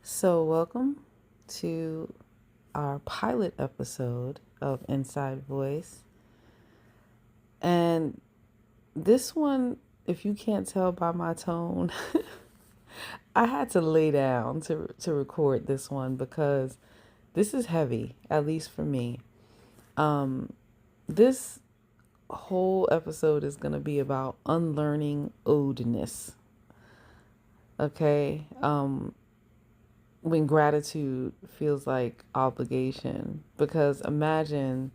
So, welcome to our pilot episode of Inside Voice. And this one, if you can't tell by my tone, I had to lay down to record this one because this is heavy, at least for me. This whole episode is going to be about unlearning owedness. Okay? When gratitude feels like obligation. Because imagine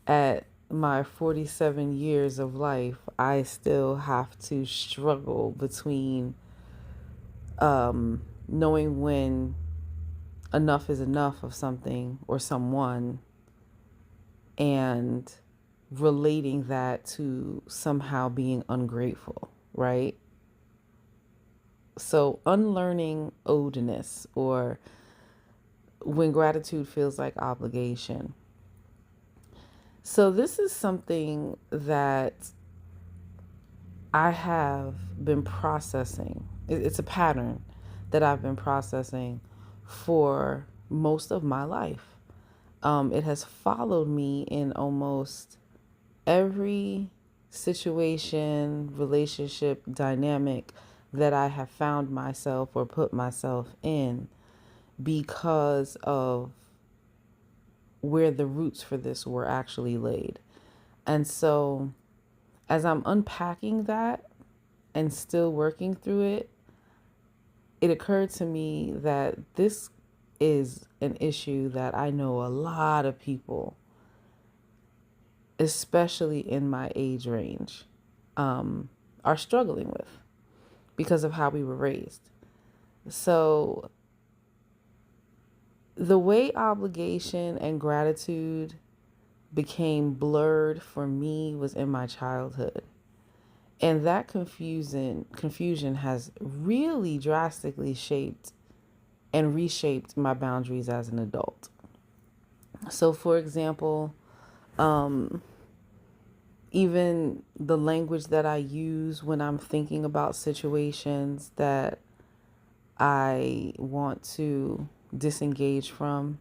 at my 47 years of life, I still have to struggle between knowing when enough is enough of something or someone and relating that to somehow being ungrateful, right? So, unlearning owedness, or when gratitude feels like obligation. So, this is something that I have been processing. It's a pattern that I've been processing for most of my life. It has followed me in almost every situation, relationship, dynamic that I have found myself or put myself in because of where the roots for this were actually laid. And so, as I'm unpacking that and still working through it, it occurred to me that this is an issue that I know a lot of people, especially in my age range, are struggling with because of how we were raised. So, the way obligation and gratitude became blurred for me was in my childhood. And that confusion has really drastically shaped and reshaped my boundaries as an adult. So, for example, even the language that I use when I'm thinking about situations that I want to disengage from,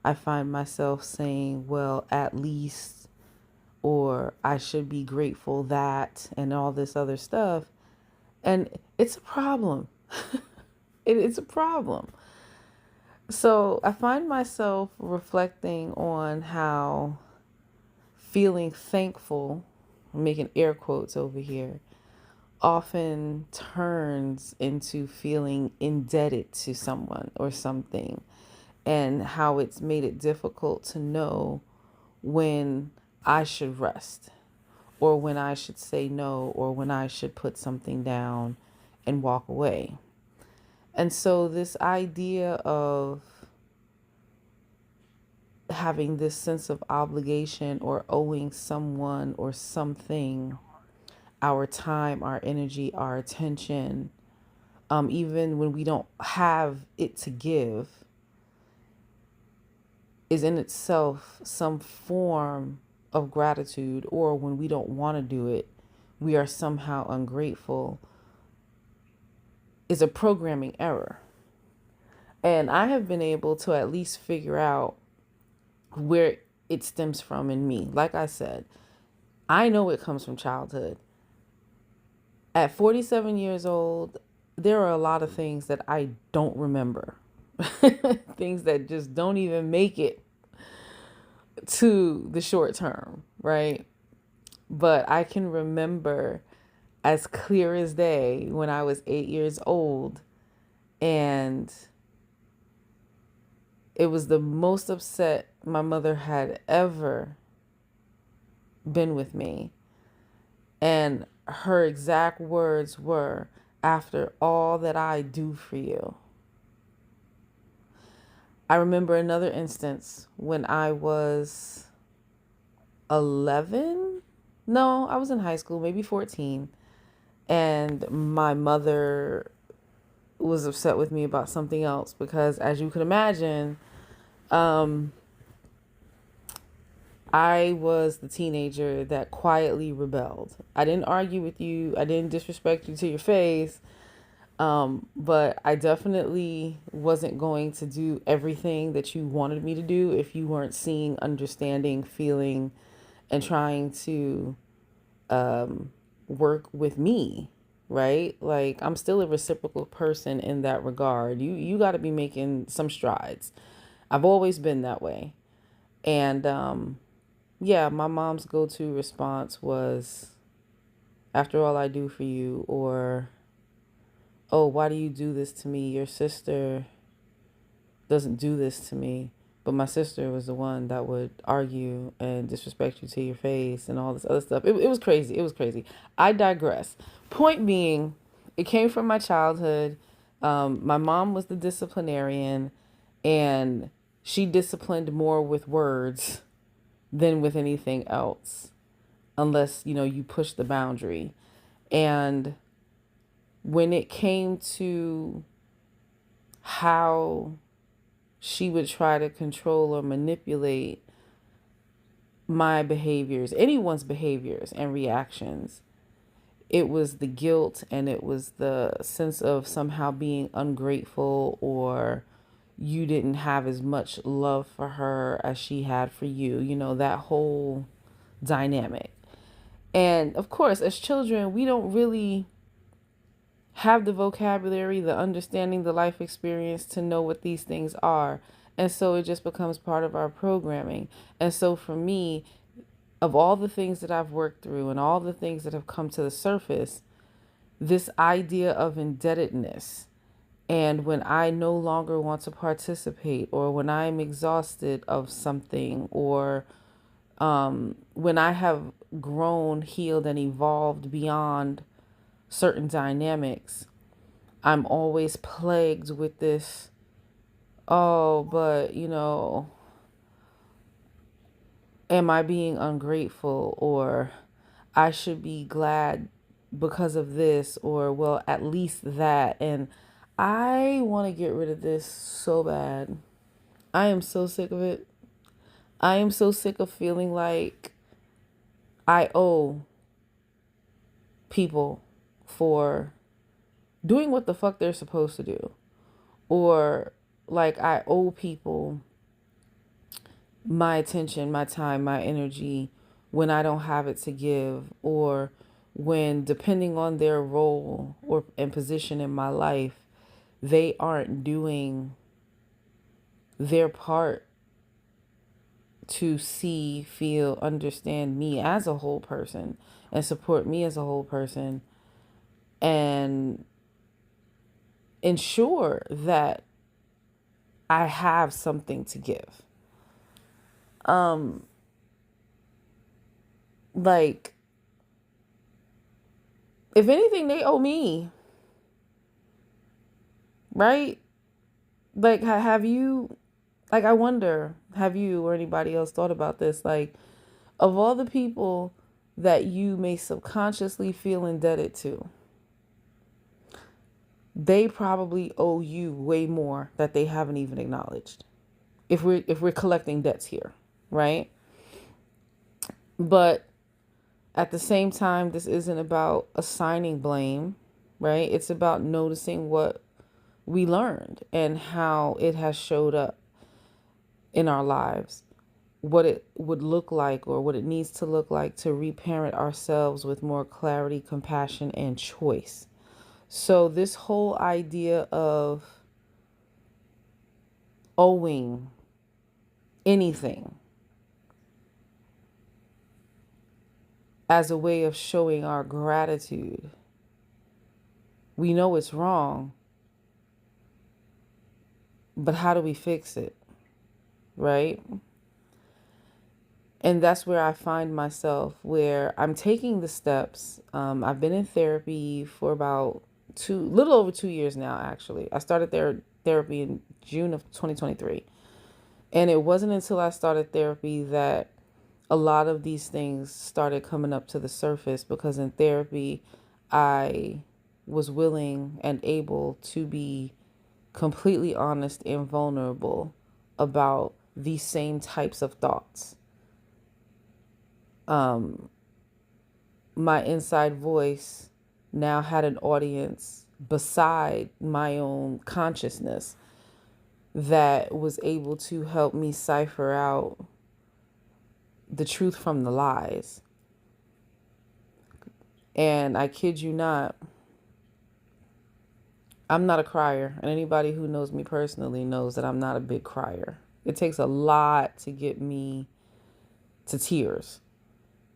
I find myself saying, well, at least, or I should be grateful that, and all this other stuff. And it's a problem. It's a problem. So I find myself reflecting on how feeling thankful, I'm making air quotes over here, often turns into feeling indebted to someone or something, and how it's made it difficult to know when I should rest, or when I should say no, or when I should put something down and walk away. And so, this idea of having this sense of obligation or owing someone or something our time, our energy, our attention, even when we don't have it to give, is in itself some form of gratitude. Or when we don't want to do it, we are somehow ungrateful, is a programming error. And I have been able to at least figure out where it stems from in me. Like I said, I know it comes from childhood. At 47 years old, there are a lot of things that I don't remember. Things that just don't even make it to the short term, right? But I can remember as clear as day when I was 8 years old, and it was the most upset my mother had ever been with me. And her exact words were, "After all that I do for you." I remember another instance when I was 11. No, I was in high school, maybe 14. And my mother was upset with me about something else because, as you can imagine, I was the teenager that quietly rebelled. I didn't argue with you. I didn't disrespect you to your face. But I definitely wasn't going to do everything that you wanted me to do if you weren't seeing, understanding, feeling, and trying to work with me, right? Like I'm still a reciprocal person in that regard. You got to be making some strides. I've always been that way. And yeah, my mom's go-to response was, after all I do for you, or, oh, why do you do this to me? Your sister doesn't do this to me. But my sister was the one that would argue and disrespect you to your face and all this other stuff. It was crazy. It was crazy. I digress. Point being, it came from my childhood. My mom was the disciplinarian, and she disciplined more with words than with anything else, unless, you push the boundary. And when it came to how she would try to control or manipulate my behaviors, anyone's behaviors and reactions, it was the guilt and it was the sense of somehow being ungrateful, or you didn't have as much love for her as she had for you, that whole dynamic. And of course, as children, we don't really have the vocabulary, the understanding, the life experience to know what these things are. And so it just becomes part of our programming. And so for me, of all the things that I've worked through and all the things that have come to the surface, this idea of indebtedness, and when I no longer want to participate, or when I'm exhausted of something, or when I have grown, healed, and evolved beyond certain dynamics, I'm always plagued with this, oh, but, am I being ungrateful? Or I should be glad because of this, or well, at least that. And I want to get rid of this so bad. I am so sick of it. I am so sick of feeling like I owe people for doing what the fuck they're supposed to do. Or like I owe people my attention, my time, my energy when I don't have it to give, or when, depending on their role or and position in my life, they aren't doing their part to see, feel, understand me as a whole person and support me as a whole person and ensure that I have something to give. Like, if anything, they owe me, right? Like, have you, like, I wonder, have you or anybody else thought about this? Like, of all the people that you may subconsciously feel indebted to, they probably owe you way more that they haven't even acknowledged. If we're collecting debts here, right? But at the same time, this isn't about assigning blame, right? It's about noticing what we learned and how it has showed up in our lives, what it would look like or what it needs to look like to reparent ourselves with more clarity, compassion, and choice. So this whole idea of owing anything as a way of showing our gratitude, we know it's wrong, but how do we fix it, right? And that's where I find myself, where I'm taking the steps. I've been in therapy for about little over 2 years now, actually. I started therapy in June of 2023. And it wasn't until I started therapy that a lot of these things started coming up to the surface, because in therapy, I was willing and able to be completely honest and vulnerable about these same types of thoughts. My inside voice now had an audience beside my own consciousness that was able to help me cipher out the truth from the lies. And I kid you not, I'm not a crier. And anybody who knows me personally knows that I'm not a big crier. It takes a lot to get me to tears.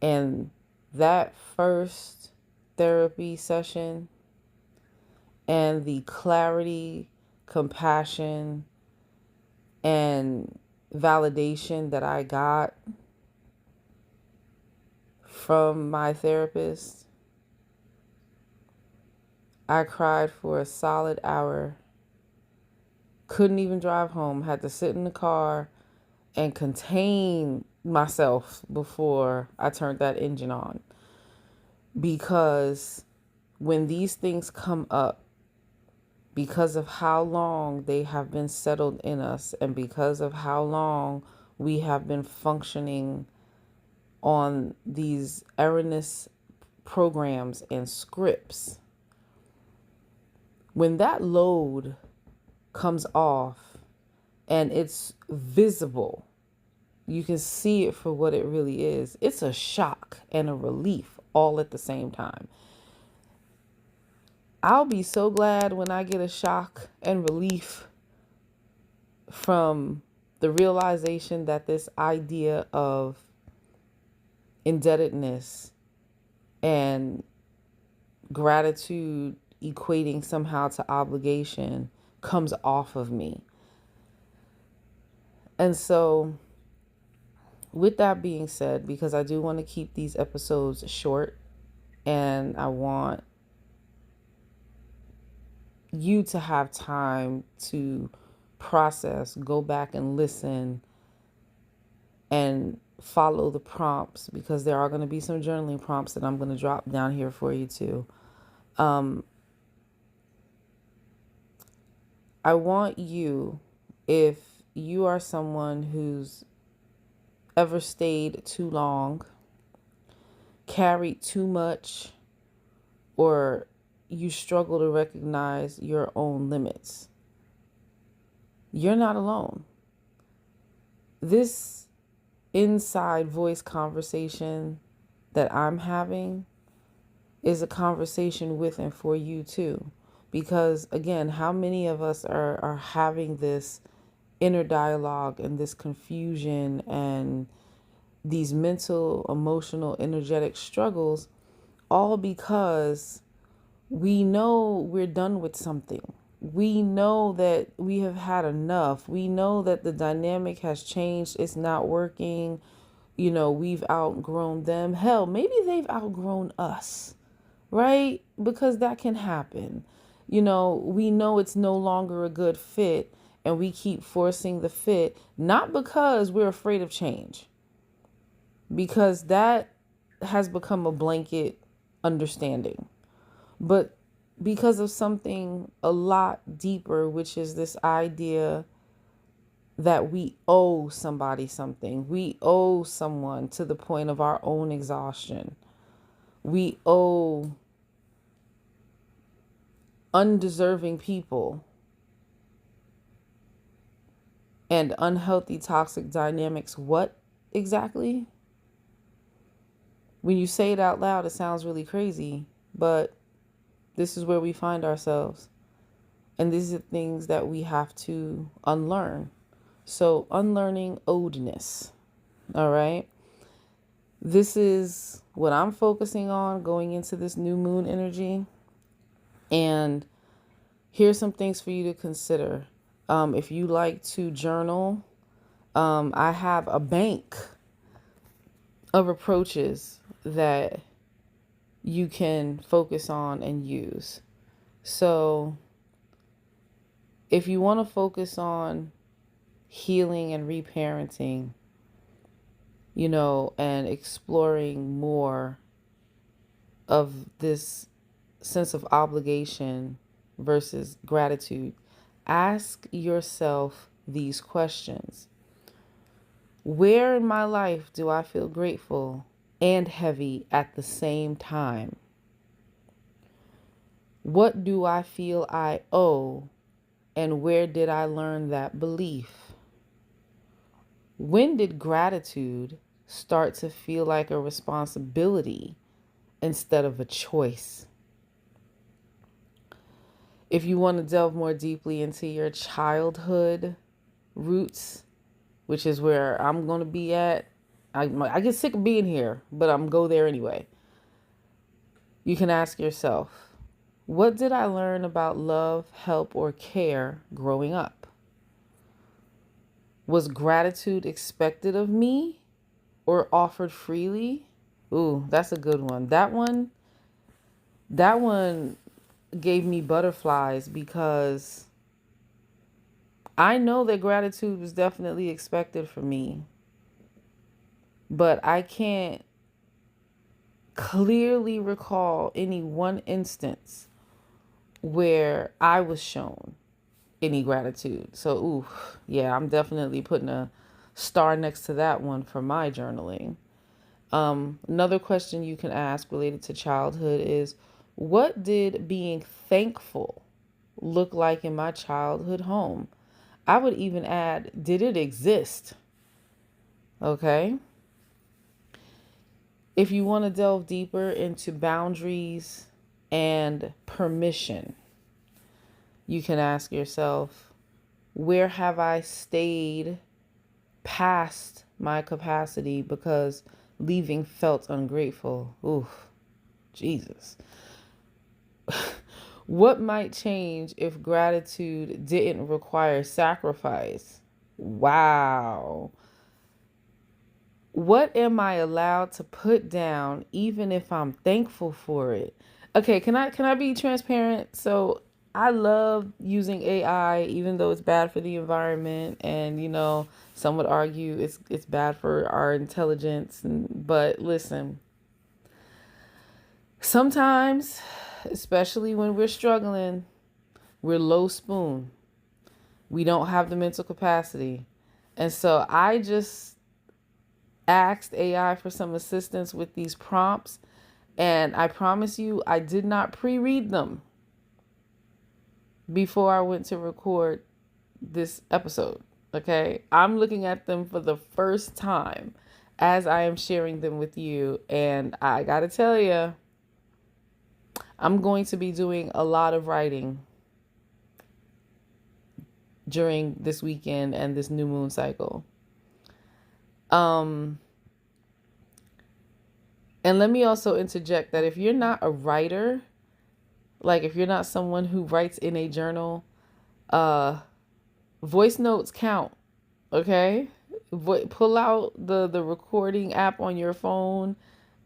And that first therapy session and the clarity, compassion, and validation that I got from my therapist, I cried for a solid hour. Couldn't even drive home. Had to sit in the car and contain myself before I turned that engine on. Because when these things come up, because of how long they have been settled in us and because of how long we have been functioning on these erroneous programs and scripts, when that load comes off and it's visible, you can see it for what it really is. It's a shock and a relief all at the same time. I'll be so glad when I get a shock and relief from the realization that this idea of indebtedness and gratitude equating somehow to obligation comes off of me. And so, with that being said, because I do want to keep these episodes short and I want you to have time to process, go back and listen and follow the prompts, because there are going to be some journaling prompts that I'm going to drop down here for you too. I want you, if you are someone who's ever stayed too long, carried too much, or you struggle to recognize your own limits, you're not alone. This inside voice conversation that I'm having is a conversation with and for you too. Because again, how many of us are having this inner dialogue and this confusion and these mental, emotional, energetic struggles, all because we know we're done with something. We know that we have had enough. We know that the dynamic has changed. It's not working. We've outgrown them. Hell, maybe they've outgrown us, right? Because that can happen. We know it's no longer a good fit, and we keep forcing the fit, not because we're afraid of change, because that has become a blanket understanding, but because of something a lot deeper, which is this idea that we owe somebody something. We owe someone to the point of our own exhaustion. We owe undeserving people and unhealthy, toxic dynamics. What exactly? When you say it out loud, it sounds really crazy, but this is where we find ourselves. And these are things that we have to unlearn. So, unlearning owedness. All right. This is what I'm focusing on going into this new moon energy. And here's some things for you to consider. If you like to journal, I have a bank of approaches that you can focus on and use. So if you want to focus on healing and reparenting, and exploring more of this sense of obligation versus gratitude, ask yourself these questions. Where in my life do I feel grateful and heavy at the same time? What do I feel I owe, and where did I learn that belief? When did gratitude start to feel like a responsibility instead of a choice? If you want to delve more deeply into your childhood roots, which is where I'm going to be at, I get sick of being here, but I'm go there anyway. You can ask yourself, what did I learn about love, help, or care growing up? Was gratitude expected of me or offered freely? Ooh, that's a good one. That one gave me butterflies because I know that gratitude was definitely expected from me, but I can't clearly recall any one instance where I was shown any gratitude. So, ooh, yeah, I'm definitely putting a star next to that one for my journaling. Another question you can ask related to childhood is, what did being thankful look like in my childhood home? I would even add, did it exist? Okay. If you want to delve deeper into boundaries and permission, you can ask yourself, where have I stayed past my capacity because leaving felt ungrateful? Oof, Jesus. What might change if gratitude didn't require sacrifice? Wow. What am I allowed to put down even if I'm thankful for it? Okay, can I be transparent? So I love using AI even though it's bad for the environment, and some would argue it's bad for our intelligence, but listen, sometimes, especially when we're struggling, we're low spoon. We don't have the mental capacity. And so I just asked AI for some assistance with these prompts, and I promise you, I did not pre-read them before I went to record this episode. Okay, I'm looking at them for the first time as I am sharing them with you, and I gotta tell you, I'm going to be doing a lot of writing during this weekend and this new moon cycle. And let me also interject that if you're not a writer, like if you're not someone who writes in a journal, voice notes count. Okay, pull out the recording app on your phone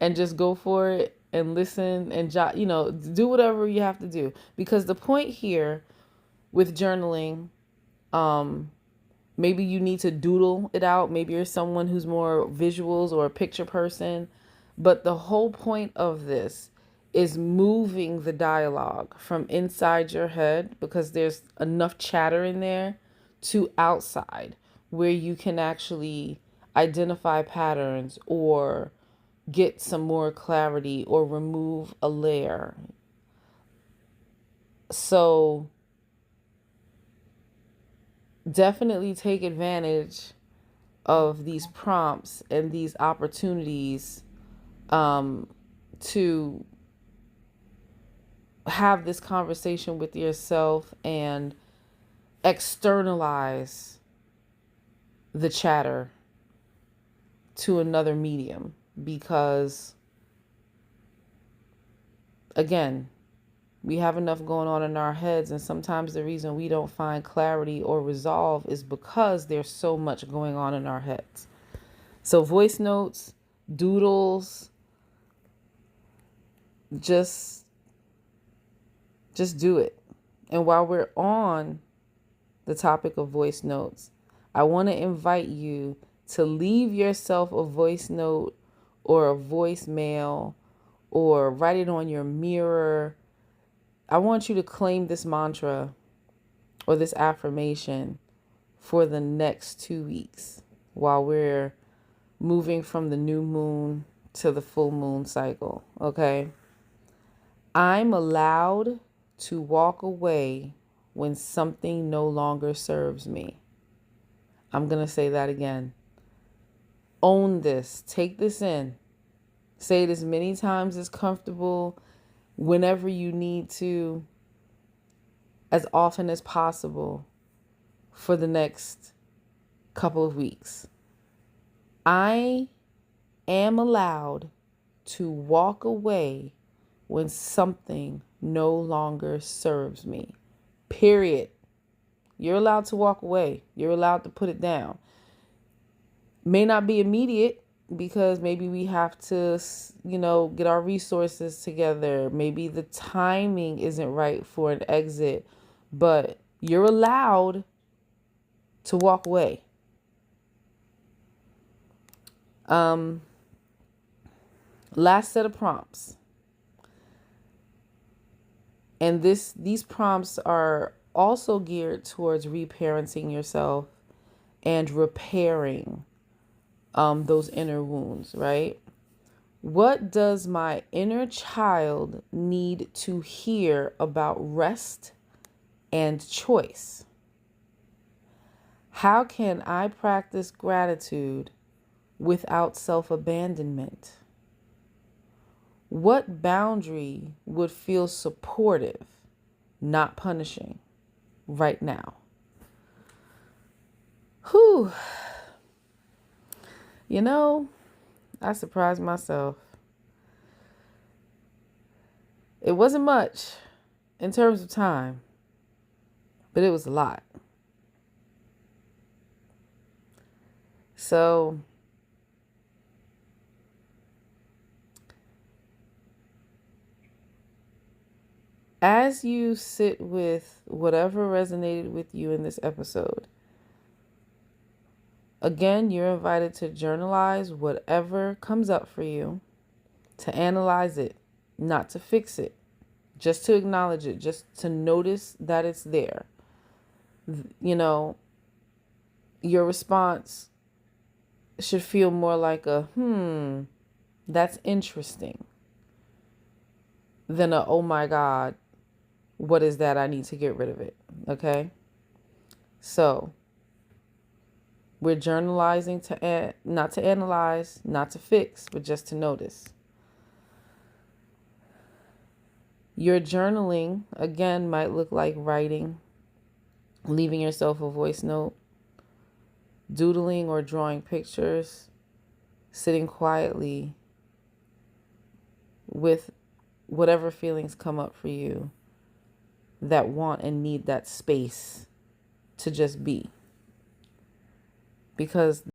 and just go for it and listen and do whatever you have to do, because the point here with journaling, maybe you need to doodle it out. Maybe you're someone who's more visuals or a picture person. But the whole point of this is moving the dialogue from inside your head, because there's enough chatter in there, to outside, where you can actually identify patterns or get some more clarity or remove a layer. So definitely take advantage of these prompts and these opportunities to have this conversation with yourself and externalize the chatter to another medium. Because, again, we have enough going on in our heads, and sometimes the reason we don't find clarity or resolve is because there's so much going on in our heads. So voice notes, doodles, just do it. And while we're on the topic of voice notes, I want to invite you to leave yourself a voice note or a voicemail, or write it on your mirror. I want you to claim this mantra or this affirmation for the next 2 weeks while we're moving from the new moon to the full moon cycle. Okay. I'm allowed to walk away when something no longer serves me. I'm going to say that again. Own this. Take this in. Say it as many times as comfortable, whenever you need to, as often as possible for the next couple of weeks. I am allowed to walk away when something no longer serves me. Period. You're allowed to walk away. You're allowed to put it down. May not be immediate because maybe we have to, get our resources together. Maybe the timing isn't right for an exit, but you're allowed to walk away. Last set of prompts. And these prompts are also geared towards reparenting yourself and repairing those inner wounds, right? What does my inner child need to hear about rest and choice? How can I practice gratitude without self-abandonment? What boundary would feel supportive, not punishing, right now? Whew. I surprised myself. It wasn't much in terms of time, but it was a lot. So, as you sit with whatever resonated with you in this episode, again, you're invited to journalize whatever comes up for you, to analyze it, not to fix it, just to acknowledge it, just to notice that it's there. Your response should feel more like a, that's interesting, than a, oh my God, what is that? I need to get rid of it. Okay? So, we're journalizing not to analyze, not to fix, but just to notice. Your journaling, again, might look like writing, leaving yourself a voice note, doodling or drawing pictures, sitting quietly with whatever feelings come up for you that want and need that space to just be. Because